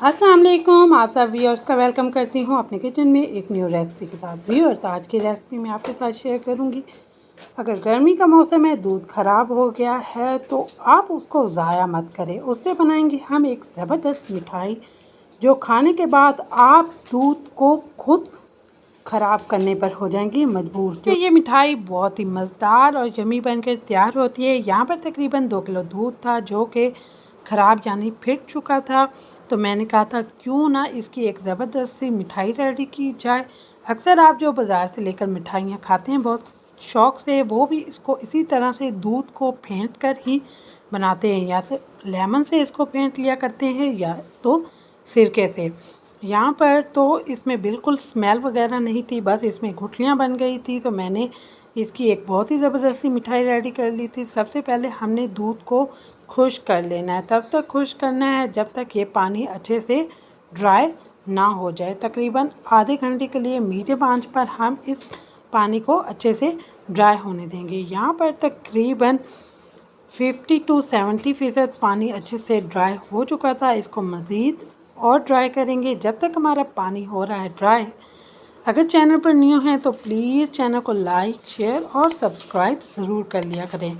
अस्सलाम वालेकुम, आप सब व्यूअर्स का वेलकम करती हूँ अपने किचन में एक न्यू रेसिपी के साथ। व्यूअर्स, आज की रेसिपी मैं आपके साथ शेयर करूँगी। अगर गर्मी का मौसम है, दूध ख़राब हो गया है तो आप उसको ज़ाया मत करें। उससे बनाएंगे हम एक ज़बरदस्त मिठाई जो खाने के बाद आप दूध को खुद ख़राब करने पर हो जाएंगी मजबूर। तो ये मिठाई बहुत ही मज़ेदार और यमी बनकर तैयार होती है। यहाँ पर तकरीबन 2 किलो दूध था जो कि ख़राब यानी फिट चुका था। तो मैंने कहा था क्यों ना इसकी एक ज़बरदस्त सी मिठाई रेडी की जाए। अक्सर आप जो बाज़ार से लेकर मिठाइयाँ खाते हैं बहुत शौक़ से, वो भी इसको इसी तरह से दूध को फेंट कर ही बनाते हैं। या से लेमन से इसको फेंट लिया करते हैं या तो सिरके से। यहाँ पर तो इसमें बिल्कुल स्मेल वगैरह नहीं थी, बस इसमें गुठलियाँ बन गई थी। तो मैंने इसकी एक बहुत ही ज़बरदस्त सी मिठाई रेडी कर ली थी। सबसे पहले हमने दूध को खुश्क कर लेना है। तब तक खुश्क करना है जब तक ये पानी अच्छे से ड्राई ना हो जाए। तकरीबन आधे घंटे के लिए मीडियम आंच पर हम इस पानी को अच्छे से ड्राई होने देंगे। यहाँ पर तकरीबन 50 to 70% पानी अच्छे से ड्राई हो चुका था। इसको मज़ीद और ड्राई करेंगे जब तक हमारा पानी हो रहा है ड्राई। अगर चैनल पर न्यू हैं तो प्लीज़ चैनल को लाइक, शेयर और सब्सक्राइब ज़रूर कर लिया करें।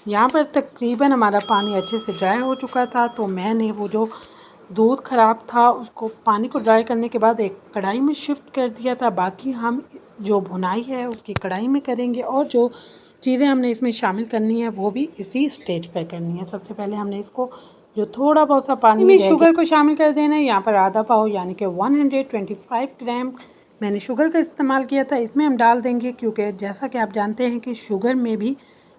यहाँ पर तकरीबन हमारा पानी अच्छे से ड्राई हो चुका था। तो मैंने वो जो दूध ख़राब था उसको पानी को ड्राई करने के बाद एक कढ़ाई में शिफ्ट कर दिया था। बाकी हम जो भुनाई है उसकी कढ़ाई में करेंगे और जो चीज़ें हमने इसमें शामिल करनी है वो भी इसी स्टेज पर करनी है। सबसे पहले हमने इसको जो थोड़ा बहुत सा पानी में शुगर को शामिल कर देना है। यहाँ पर आधा पाव यानी कि 125 ग्राम मैंने शुगर का इस्तेमाल किया था। इसमें हम डाल देंगे क्योंकि जैसा कि आप जानते हैं कि शुगर में भी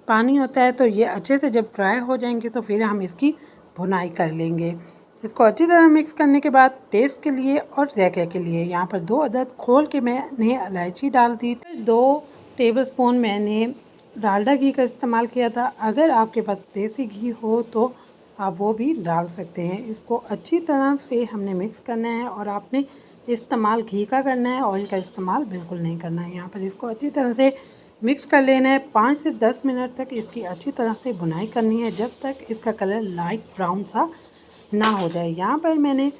पानी होता है। तो ये अच्छे से जब ड्राई हो जाएंगे तो फिर हम इसकी भुनाई कर लेंगे। इसको अच्छी तरह मिक्स करने के बाद टेस्ट के लिए और ज़ायके के लिए यहाँ पर 2 अदद खोल के मैंने इलायची डाल दी। 2 टेबलस्पून मैंने डालडा घी का इस्तेमाल किया था। अगर आपके पास देसी घी हो तो आप वो भी डाल सकते हैं। इसको अच्छी तरह से हमने मिक्स करना है और आपने इस्तेमाल घी का करना है, ऑयल का इस्तेमाल बिल्कुल नहीं करना है। यहाँ पर इसको अच्छी तरह से मिक्स कर लेना है। 5 से 10 मिनट तक इसकी अच्छी तरह से भुनाई करनी है जब तक इसका कलर लाइट ब्राउन सा ना हो जाए। यहाँ पर मैंने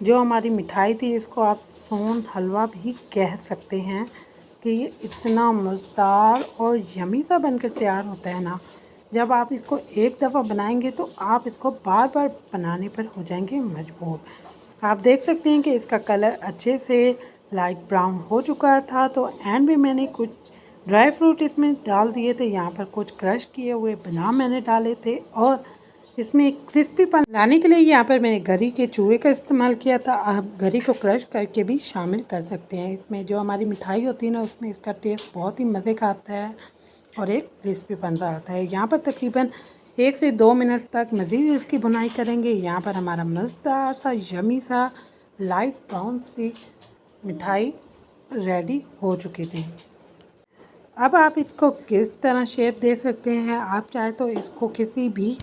जो हमारी मिठाई थी इसको आप सोन हलवा भी कह सकते हैं कि ये इतना मज़ेदार और यमी सा बनकर तैयार होता है ना। जब आप इसको एक दफ़ा बनाएंगे तो आप इसको बार बार बनाने पर हो जाएंगे मजबूर। आप देख सकते हैं कि इसका कलर अच्छे से लाइट ब्राउन हो चुका था। तो एंड में मैंने कुछ ड्राई फ्रूट इसमें डाल दिए थे। यहाँ पर कुछ क्रश किए हुए बादाम मैंने डाले थे और इसमें क्रिस्पीपन लाने के लिए यहाँ पर मैंने गरी के चूरे का इस्तेमाल किया था। आप गरी को क्रश करके भी शामिल कर सकते हैं। इसमें जो हमारी मिठाई होती है ना उसमें इसका टेस्ट बहुत ही मज़े का आता है और एक क्रिस्पीपन सा आता है। यहाँ पर तकरीबन 1 से 2 मिनट तक मज़ीद इसकी भुनाई करेंगे। यहाँ पर हमारा मज़ेदार सा यमी सा लाइट ब्राउन सी मिठाई रेडी हो चुकी थी। अब आप इसको किस तरह शेप दे सकते हैं, आप चाहे तो इसको किसी भी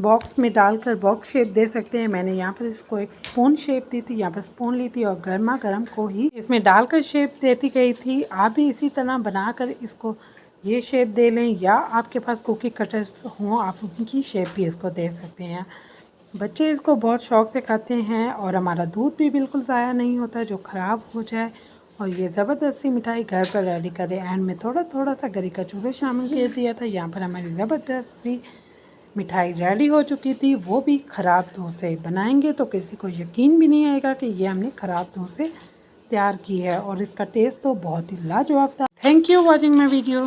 बॉक्स में डालकर बॉक्स शेप दे सकते हैं। मैंने यहाँ पर इसको एक स्पून शेप दी थी। यहाँ पर स्पून ली थी और गर्मा गर्म को ही इसमें डालकर शेप देती गई थी। आप भी इसी तरह बनाकर इसको ये शेप दे लें या आपके पास कुकी कटर्स हों आप उनकी शेप भी इसको दे सकते हैं। बच्चे इसको बहुत शौक़ से खाते हैं और हमारा दूध भी बिल्कुल ज़ाया नहीं होता जो ख़राब हो जाए। और ये ज़बरदस्त सी मिठाई घर पर रेडी करें। एंड में थोड़ा थोड़ा सा गरी का चूरा शामिल कर दिया था। यहाँ पर हमारी ज़बरदस्त सी मिठाई रेडी हो चुकी थी, वो भी ख़राब दूध से। बनाएंगे तो किसी को यकीन भी नहीं आएगा कि ये हमने ख़राब दूध से तैयार की है और इसका टेस्ट तो बहुत ही लाजवाब था। Thank you watching my video.